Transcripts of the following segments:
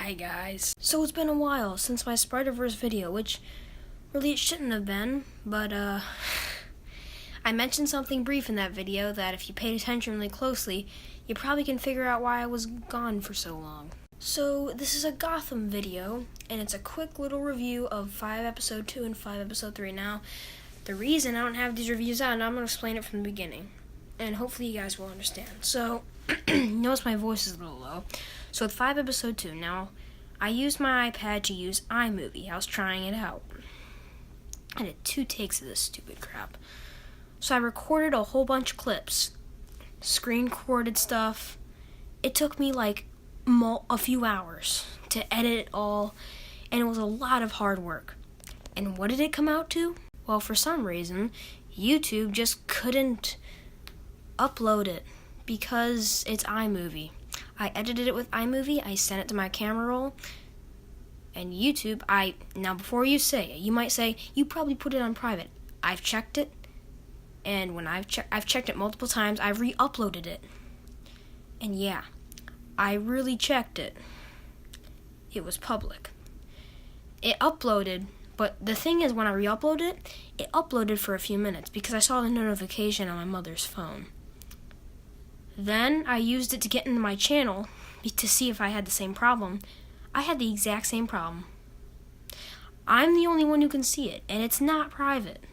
Hi guys. So it's been a while since my Spider-Verse video, which really it shouldn't have been, but I mentioned something brief in that video that if you paid attention really closely, you probably can figure out why I was gone for so long. So this is a Gotham video, and it's a quick little review of 5 episode 2 and 5 episode 3. Now, the reason I don't have these reviews out, and I'm going to explain it from the beginning, and hopefully you guys will understand. So, notice my voice is a little low. So with 5 episode 2, now, I used my iPad to use iMovie. I was trying it out. I did 2 takes of this stupid crap. So I recorded a whole bunch of clips, screen recorded stuff. It took me like a few hours to edit it all, and it was a lot of hard work. And what did it come out to? Well, for some reason, YouTube just couldn't upload it because it's iMovie. I edited it with iMovie, I sent it to my camera roll, and YouTube, now before you say it, you might say, you probably put it on private. I've checked it, and when I've checked it multiple times, I've re-uploaded it. And yeah, I really checked it. It was public. It uploaded, but the thing is, when I re-uploaded it uploaded for a few minutes because I saw the notification on my mother's phone. Then I used it to get into my channel to see if I had the same problem. I had the exact same problem. I'm the only one who can see it, and it's not private.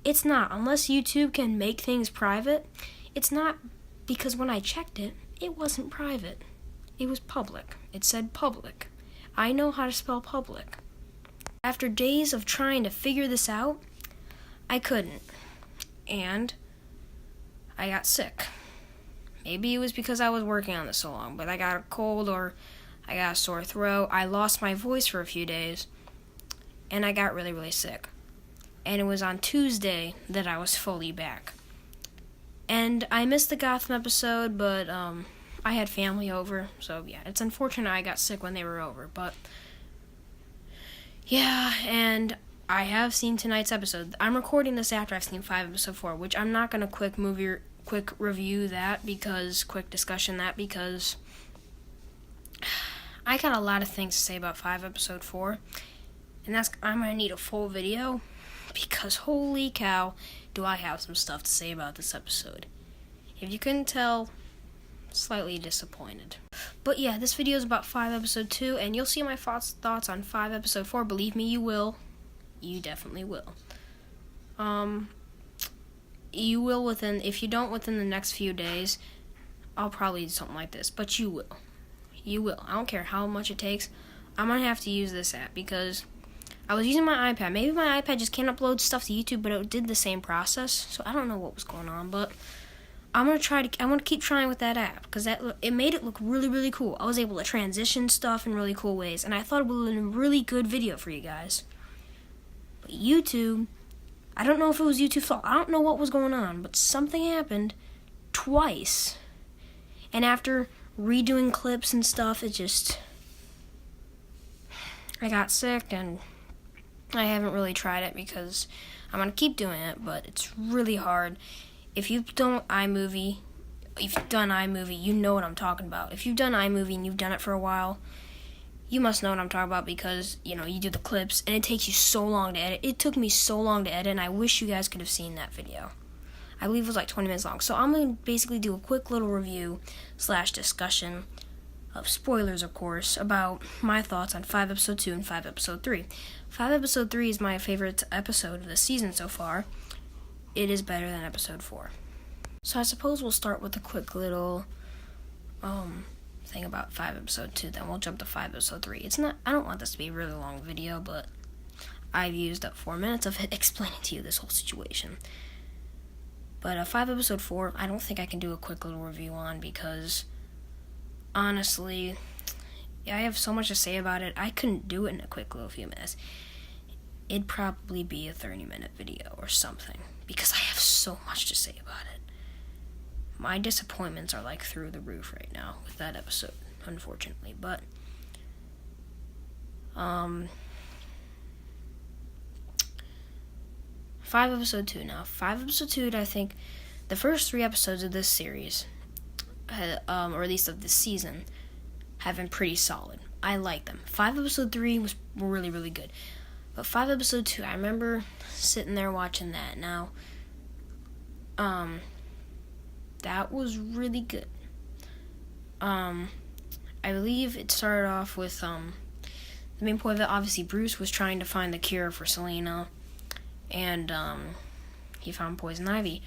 It's not, unless YouTube can make things private. It's not, because when I checked it, it wasn't private. It was public. It said public. I know how to spell public. After days of trying to figure this out, I couldn't. And I got sick. Maybe it was because I was working on this so long, but I got a cold or I got a sore throat. I lost my voice for a few days, and I got really, really sick. And it was on Tuesday that I was fully back. And I missed the Gotham episode, but I had family over, so yeah, it's unfortunate I got sick when they were over, but yeah, and I have seen tonight's episode. I'm recording this after I've seen 5 episode 4, which I'm not going to quick review that because I got a lot of things to say about 5 episode 4, and I'm going to need a full video because holy cow, do I have some stuff to say about this episode. If you couldn't tell, slightly disappointed. But yeah, this video is about 5 episode 2, and you'll see my thoughts on 5 episode 4. Believe me, you will. You definitely will. You will if you don't within the next few days, I'll probably do something like this, but you will. You will. I don't care how much it takes. I'm going to have to use this app because I was using my iPad. Maybe my iPad just can't upload stuff to YouTube, but it did the same process, so I don't know what was going on, but I'm going to keep trying with that app because it made it look really, really cool. I was able to transition stuff in really cool ways, and I thought it would have been a really good video for you guys. But YouTube, I don't know if it was YouTube's fault. I don't know what was going on, but something happened twice. And after redoing clips and stuff, I got sick, and I haven't really tried it because I'm going to keep doing it, but it's really hard. If you've done iMovie, you know what I'm talking about. If you've done iMovie and you've done it for a while, you must know what I'm talking about because, you do the clips, and it takes you so long to edit. It took me so long to edit, and I wish you guys could have seen that video. I believe it was like 20 minutes long. So I'm going to basically do a quick little review / discussion of spoilers, of course, about my thoughts on 5 episode 2 and 5 episode 3. 5 episode 3 is my favorite episode of the season so far. It is better than episode 4. So I suppose we'll start with a quick little thing about 5 episode 2, then we'll jump to 5 episode 3. I don't want this to be a really long video, but I've used up 4 minutes of it explaining to you this whole situation. But 5 episode 4, I don't think I can do a quick little review on because honestly, I have so much to say about it. I couldn't do it in a quick little few minutes. It'd probably be a 30-minute video or something because I have so much to say about it. My disappointments are like through the roof right now with that episode, unfortunately. But 5 episode 2 now. 5 episode 2, I think the first 3 episodes of this series, or at least of this season, have been pretty solid. I like them. 5 episode 3 was really, really good. But 5 episode 2, I remember sitting there watching that. Now, that was really good. I believe it started off with, the main point of it, obviously, Bruce was trying to find the cure for Selena, and, he found Poison Ivy.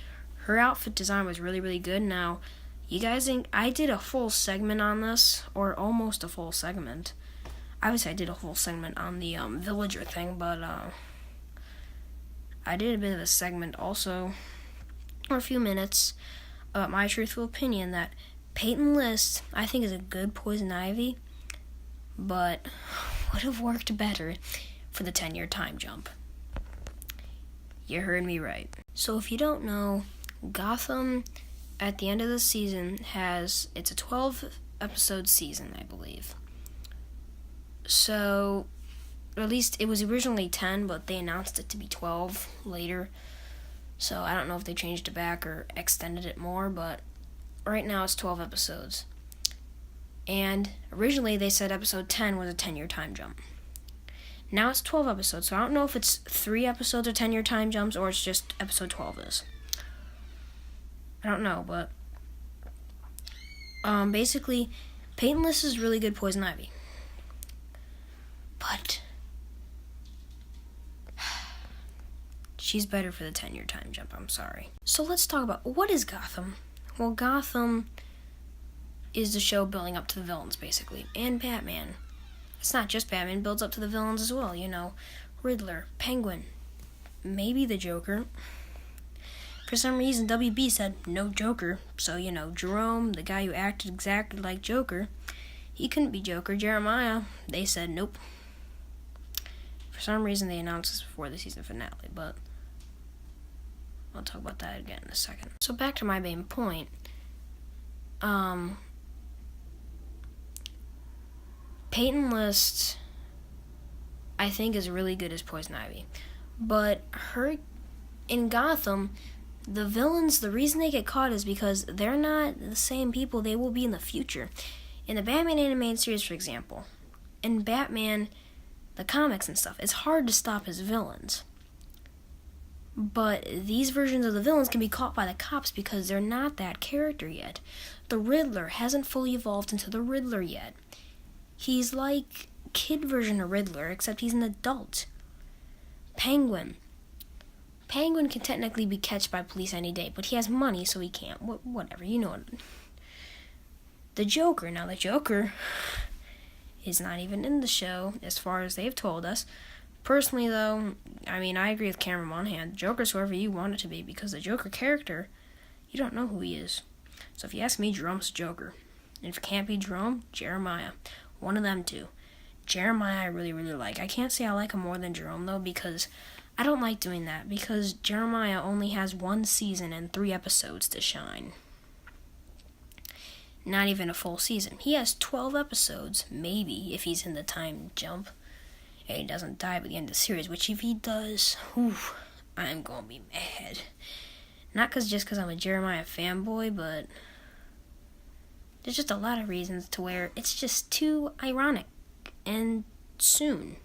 Her outfit design was really, really good. Now, you guys think, I did a full segment on this, or almost a full segment. Obviously, I did a whole segment on the, villager thing, but, I did a bit of a segment also, or a few minutes, about my truthful opinion that Peyton List, I think, is a good Poison Ivy, but would have worked better for the 10-year time jump. You heard me right. So if you don't know, Gotham, at the end of the season, it's a 12-episode season, I believe. So, at least it was originally 10, but they announced it to be 12 later. So I don't know if they changed it back or extended it more, but right now it's 12 episodes. And originally they said episode 10 was a 10-year time jump. Now it's 12 episodes, so I don't know if it's 3 episodes or 10-year time jumps, or it's just episode 12 is. I don't know, but basically, Peyton List is really good Poison Ivy. But she's better for the 10-year time jump, I'm sorry. So let's talk about, what is Gotham? Well, Gotham is the show building up to the villains, basically, and Batman. It's not just Batman, builds up to the villains as well, Riddler, Penguin, maybe the Joker. For some reason, WB said no Joker, so, Jerome, the guy who acted exactly like Joker, he couldn't be Joker. Jeremiah, they said nope. For some reason, they announced this before the season finale, but I'll talk about that again in a second. So back to my main point. Peyton List, I think, is really good as Poison Ivy. But in Gotham, the villains, the reason they get caught is because they're not the same people they will be in the future. In the Batman animated series, for example, in Batman, the comics and stuff, it's hard to stop his villains. But these versions of the villains can be caught by the cops because they're not that character yet. The Riddler hasn't fully evolved into the Riddler yet. He's like kid version of Riddler, except he's an adult. Penguin can technically be catched by police any day, but he has money, so he can't. Whatever, you know it. The Joker. Now, the Joker is not even in the show, as far as they've told us. Personally, though, I agree with Cameron Monaghan. Joker's whoever you want it to be, because the Joker character, you don't know who he is. So if you ask me, Jerome's Joker. And if it can't be Jerome, Jeremiah. One of them two. Jeremiah I really, really like. I can't say I like him more than Jerome, though, because I don't like doing that, because Jeremiah only has 1 season and 3 episodes to shine. Not even a full season. He has 12 episodes, maybe, if he's in the time jump, and he doesn't die by the end of the series, which if he does, I'm gonna be mad. Not just because I'm a Jeremiah fanboy, but there's just a lot of reasons to where it's just too ironic and soon.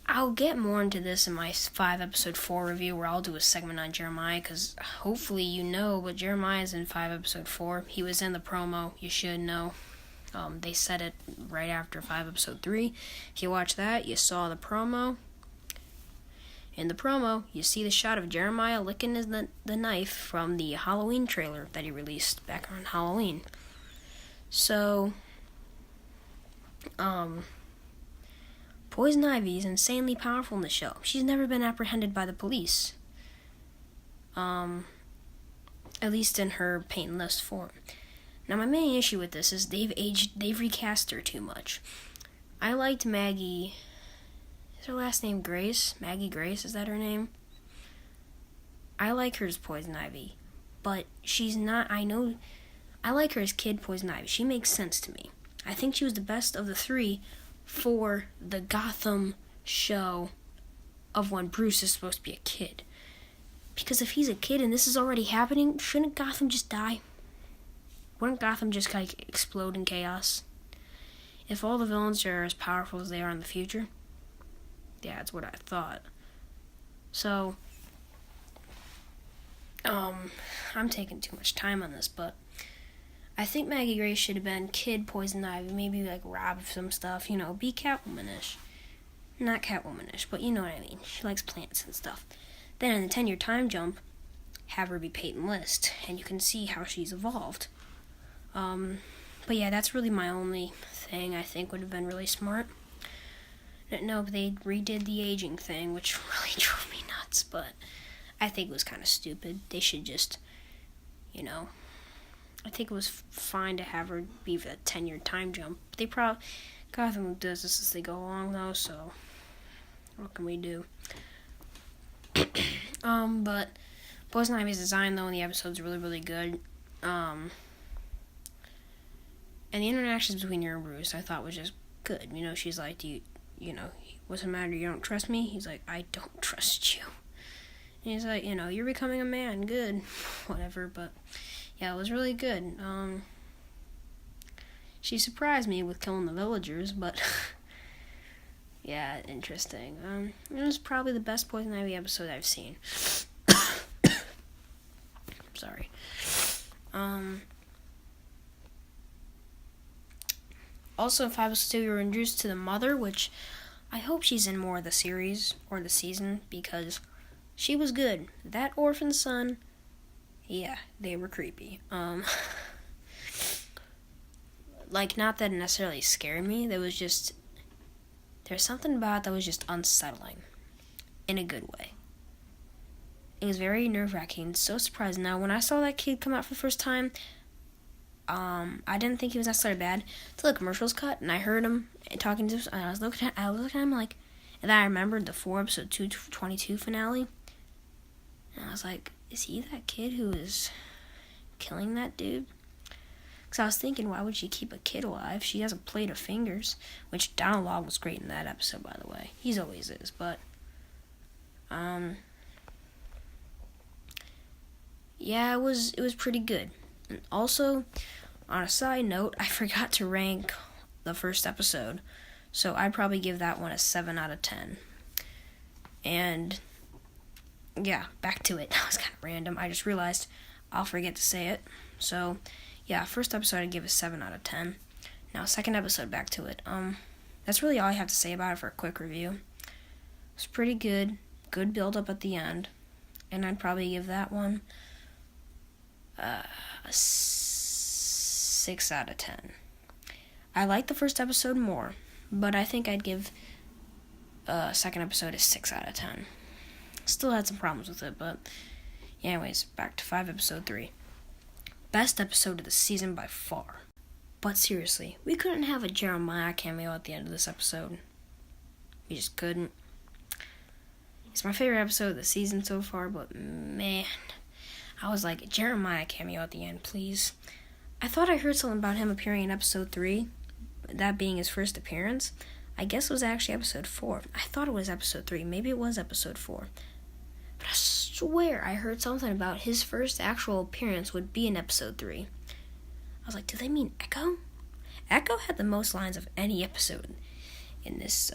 I'll get more into this in my 5 episode 4 review, where I'll do a segment on Jeremiah, because hopefully you know, but Jeremiah's in 5 episode 4. He was in the promo, you should know. They said it right after 5 episode 3. If you watch that, you saw the promo. In the promo, you see the shot of Jeremiah licking the knife from the Halloween trailer that he released back on Halloween. So, Poison Ivy is insanely powerful in the show. She's never been apprehended by the police. At least in her Peyton List form. Now, my main issue with this is they've recast her too much. I liked Maggie. Is her last name Grace? Maggie Grace, is that her name? I like her as Poison Ivy, but she's not, I like her as Kid Poison Ivy. She makes sense to me. I think she was the best of the 3 for the Gotham show of when Bruce is supposed to be a kid. Because if he's a kid and this is already happening, shouldn't Gotham just die? Wouldn't Gotham just explode in chaos? if all the villains are as powerful as they are in the future. Yeah, that's what I thought. So, I'm taking too much time on this, but I think Maggie Grace should have been Kid Poison Ivy, maybe like rob some stuff, be Catwoman-ish. Not Catwoman-ish, but you know what I mean. She likes plants and stuff. Then in the 10-year time jump, have her be Peyton List, and you can see how she's evolved. But yeah, that's really my only thing I think would have been really smart. No, they redid the aging thing, which really drove me nuts, but I think it was kind of stupid. They should just, I think it was fine to have her be the 10-year time jump. Gotham does this as they go along, though, so what can we do? But Poison Ivy's design, though, in the episode's really, really good. And the interactions between her and Bruce, I thought was just good. She's like, what's the matter? You don't trust me? He's like, I don't trust you. And he's like, you're becoming a man. Good. Whatever, but yeah, it was really good. She surprised me with killing the villagers, but yeah, interesting. It was probably the best Poison Ivy episode I've seen. Sorry. Also, in 5 episode 2, we were introduced to the mother, which I hope she's in more of the series or the season, because she was good. That orphan son, yeah, they were creepy. Not that it necessarily scared me. There's something about it that was just unsettling, in a good way. It was very nerve-wracking, so surprising. Now, when I saw that kid come out for the first time, I didn't think he was necessarily bad until the commercials cut, and I heard him talking to him, and I was looking at him like, and then I remembered the 4 episode 222 finale, and I was like, is he that kid who is killing that dude? Because I was thinking, why would she keep a kid alive? She has a plate of fingers, which Donald Law was great in that episode, by the way. He's always is, but, yeah, it was pretty good. And also, on a side note, I forgot to rank the first episode, so I'd probably give that one a 7 out of 10. And yeah, back to it. That was kind of random. I just realized I'll forget to say it. So yeah, first episode I'd give a 7 out of 10. Now, second episode, back to it. That's really all I have to say about it for a quick review. It's pretty good. Good build up at the end. And I'd probably give that one a 6 out of 10. I like the first episode more, but I think I'd give second episode a 6 out of 10. Still had some problems with it, but anyways, back to 5 episode 3. Best episode of the season by far. But seriously, we couldn't have a Jeremiah cameo at the end of this episode. We just couldn't. It's my favorite episode of the season so far, but man, I was like, Jeremiah cameo at the end, please. I thought I heard something about him appearing in episode 3, that being his first appearance. I guess it was actually episode 4. I thought it was episode 3. Maybe it was episode 4. But I swear I heard something about his first actual appearance would be in episode 3. I was like, do they mean Echo? Echo had the most lines of any episode in this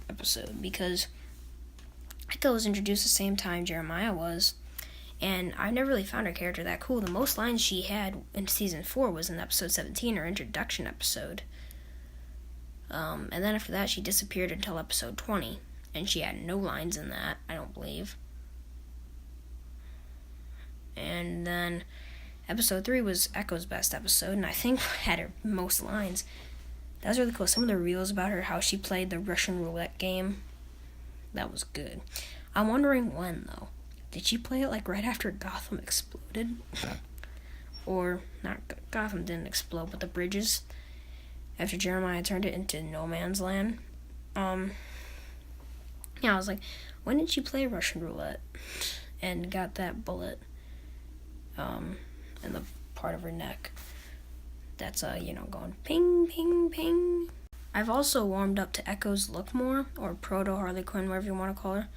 episode, because Echo was introduced the same time Jeremiah was, and I never really found her character that cool. The most lines she had in season 4 was in episode 17, her introduction episode. And then after that, she disappeared until episode 20, and she had no lines in that, I don't believe. And then episode 3 was Echo's best episode, and I think had her most lines. That was really cool. Some of the reels about her, how she played the Russian roulette game, that was good. I'm wondering when, though. Did she play it right after Gotham exploded? Or, not Gotham didn't explode, but the bridges, after Jeremiah turned it into no man's land. Yeah, I was like, when did she play Russian roulette and got that bullet in the part of her neck that's going ping ping ping. I've also warmed up to Echo's look more, or proto Harley Quinn, whatever you want to call her.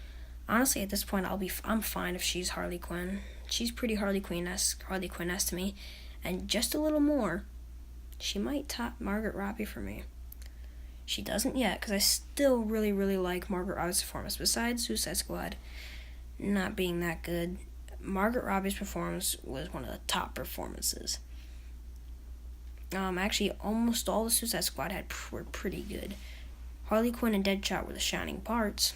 Honestly, at this point, I'm fine if she's Harley Quinn. She's pretty Harley Quinn-esque to me, and just a little more she might top Margaret Robbie for me. She doesn't yet, because I still really, really like Margaret Robbie's performance. Besides Suicide Squad not being that good, Margaret Robbie's performance was one of the top performances. Actually, almost all the Suicide Squad were pretty good. Harley Quinn and Deadshot were the shining parts.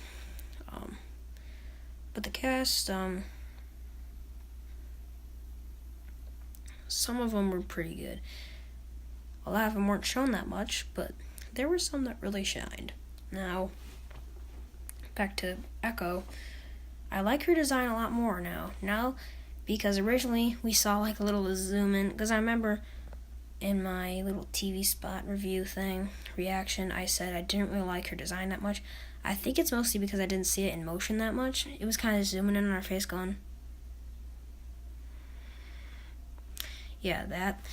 But the cast, some of them were pretty good. A lot of them weren't shown that much, but there were some that really shined. Now, back to Echo. I like her design a lot more now. Because originally we saw like a little zoom in, because I remember in my little TV spot review reaction, I said I didn't really like her design that much. I think it's mostly because I didn't see it in motion that much. It was kind of zooming in on her face going, yeah, that.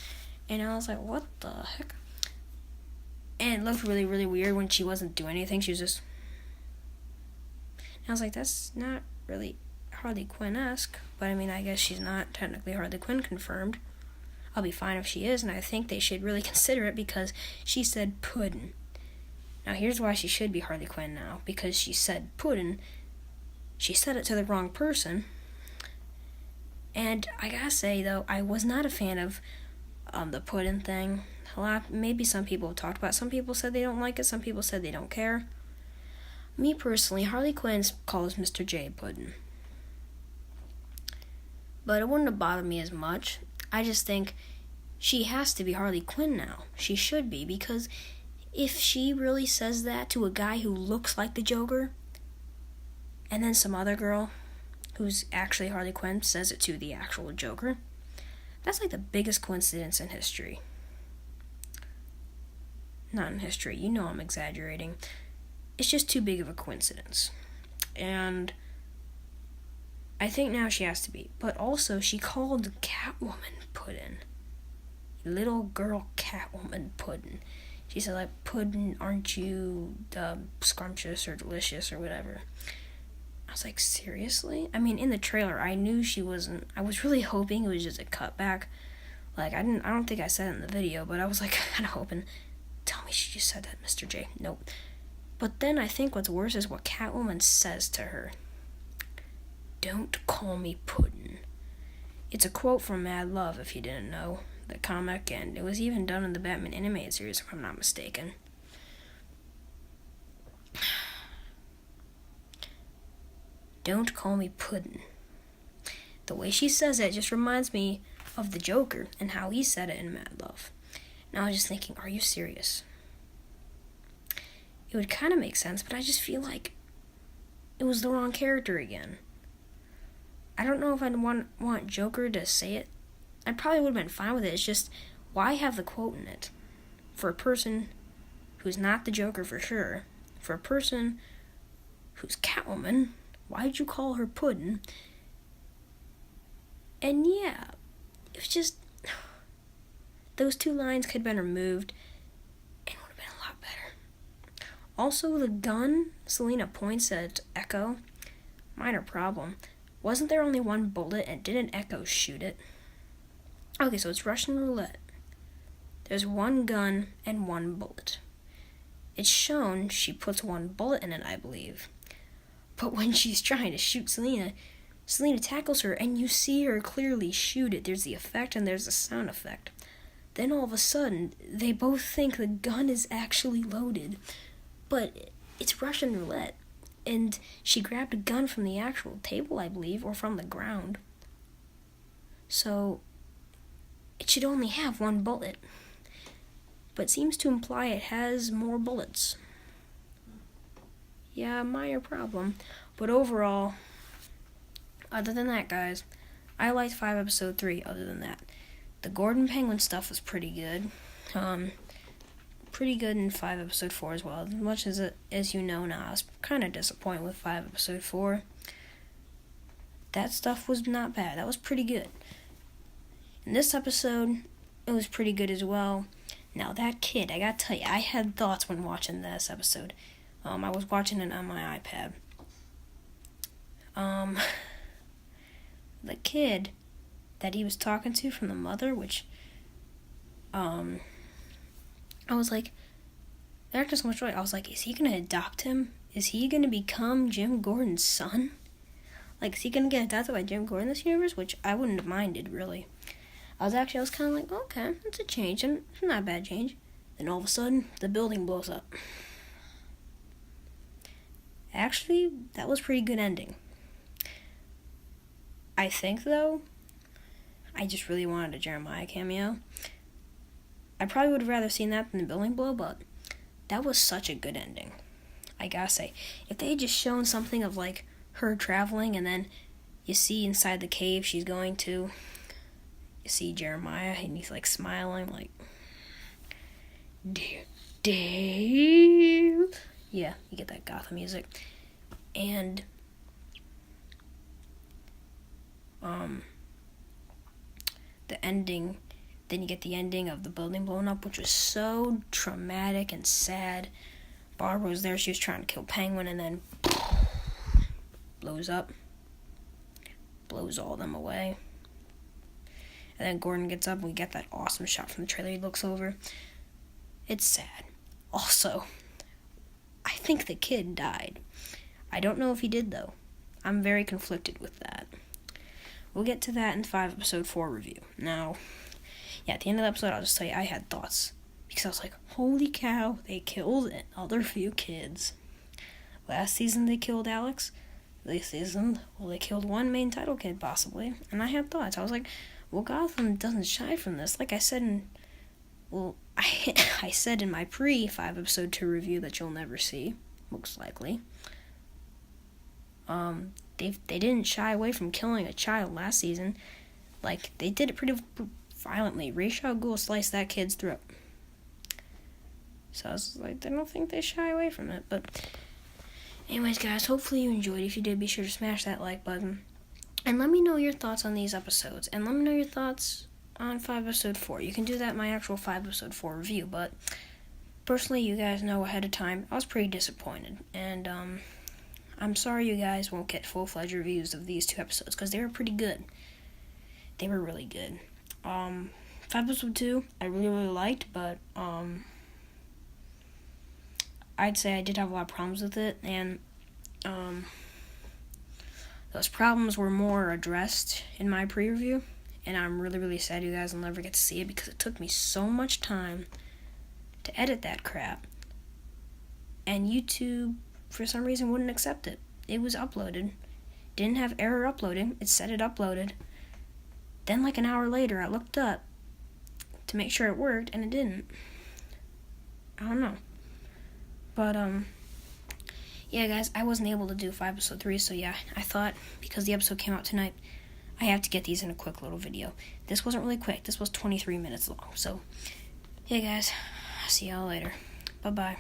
And I was like, what the heck? And it looked really, really weird when she wasn't doing anything. She was just... And I was like, that's not really Harley Quinn-esque. But I mean, I guess she's not technically Harley Quinn confirmed. I'll be fine if she is, and I think they should really consider it because she said puddin'. Now here's why she should be Harley Quinn now. Because she said puddin'. She said it to the wrong person. And I gotta say, though, I was not a fan of the puddin' thing. Maybe some people have talked about it. Some people said they don't like it. Some people said they don't care. Me personally, Harley Quinn calls Mr. J puddin'. But it wouldn't have bothered me as much. I just think she has to be Harley Quinn now. She should be, because if she really says that to a guy who looks like the Joker, and then some other girl who's actually Harley Quinn says it to the actual Joker, that's like the biggest coincidence in history. Not in history, you know I'm exaggerating. It's just too big of a coincidence. And I think now she has to be. But also, she called Catwoman puddin'. Little girl Catwoman puddin'. She said, like, puddin', aren't you scrumptious or delicious or whatever? I was like, seriously? I mean, in the trailer, I knew she wasn't. I was really hoping it was just a cutback. Like, I don't think I said it in the video, but I was like, kind of hoping. Tell me she just said that, Mr. J. Nope. But then I think what's worse is what Catwoman says to her. Don't call me puddin'. It's a quote from Mad Love, if you didn't know, the comic, and it was even done in the Batman animated series, if I'm not mistaken. Don't call me puddin'. The way she says it just reminds me of the Joker and how he said it in Mad Love. Now I was just thinking, are you serious? It would kind of make sense, but I just feel like it was the wrong character again. I don't know if I'd want Joker to say it. I probably would have been fine with it. It's just, why have the quote in it? For a person who's not the Joker for sure, for a person who's Catwoman, why'd you call her puddin'? And yeah, it was just, those two lines could have been removed and it would have been a lot better. Also, the gun Selina points at Echo, minor problem. Wasn't there only one bullet and didn't Echo shoot it? Okay, so it's Russian roulette. There's one gun and one bullet. It's shown she puts one bullet in it, I believe. But when she's trying to shoot Selina tackles her and you see her clearly shoot it. There's the effect and there's the sound effect. Then all of a sudden, they both think the gun is actually loaded. But it's Russian roulette. And she grabbed a gun from the actual table, I believe, or from the ground. So, it should only have one bullet. But seems to imply it has more bullets. Yeah, minor problem. But overall, other than that, guys, I liked 5 episode 3 other than that. The Gordon Penguin stuff was pretty good. Pretty good in 5 episode 4 as well. As much as you know now, I was kind of disappointed with 5 episode 4. That stuff was not bad. That was pretty good. In this episode, it was pretty good as well. Now that kid, I gotta tell you, I had thoughts when watching this episode. I was watching it on my iPad. The kid that he was talking to from the mother, which, I was like, the actor's so much joy. I was like, is he gonna adopt him? Is he gonna become Jim Gordon's son? Like, is he gonna get adopted by Jim Gordon in this universe? Which I wouldn't have minded, really. I was kind of like, okay, that's a change, and it's not a bad change. Then all of a sudden, the building blows up. Actually, that was a pretty good ending. I think, though, I just really wanted a Jeremiah cameo. I probably would have rather seen that than the building blow, but that was such a good ending. I gotta say, if they had just shown something of, like, her traveling, and then you see inside the cave she's going to, you see Jeremiah, and he's, like, smiling, like, Dave. Yeah, you get that Gotham music. And, the ending, then you get the ending of the building blowing up, which was so traumatic and sad. Barbara was there, she was trying to kill Penguin, and then blows up. Blows all of them away. And then Gordon gets up, and we get that awesome shot from the trailer. He looks over. It's sad. Also, I think the kid died. I don't know if he did, though. I'm very conflicted with that. We'll get to that in the episode 4 review. Now, yeah, at the end of the episode, I'll just tell you I had thoughts. Because I was like, holy cow, they killed another few kids. Last season, they killed Alex. This season, well, they killed one main title kid, possibly. And I had thoughts. I was like, well, Gotham doesn't shy from this. Like I said I said in my pre-5 episode 2 review that you'll never see, most likely. They didn't shy away from killing a child last season. Like, they did it pretty violently. Ra's al Ghul sliced that kid's throat. So I was like, I don't think they shy away from it. But anyways, guys, hopefully you enjoyed. If you did, be sure to smash that like button. And let me know your thoughts on these episodes. And let me know your thoughts on episode 4. You can do that in my actual episode 4 review. But personally, you guys know ahead of time, I was pretty disappointed. And I'm sorry you guys won't get full-fledged reviews of these 2 episodes, because they were pretty good. They were really good. Episode 2, I really, really liked, but I'd say I did have a lot of problems with it, and those problems were more addressed in my pre-review, and I'm really, really sad you guys will never get to see it, because it took me so much time to edit that crap, and YouTube, for some reason, wouldn't accept it. It was uploaded. Didn't have error uploading. It said it uploaded. Then, like an hour later, I looked up to make sure it worked, and it didn't. I don't know. But, yeah, guys, I wasn't able to do episode 3, so yeah, I thought, because the episode came out tonight, I have to get these in a quick little video. This wasn't really quick. This was 23 minutes long. So, yeah, guys, I'll see y'all later. Bye-bye.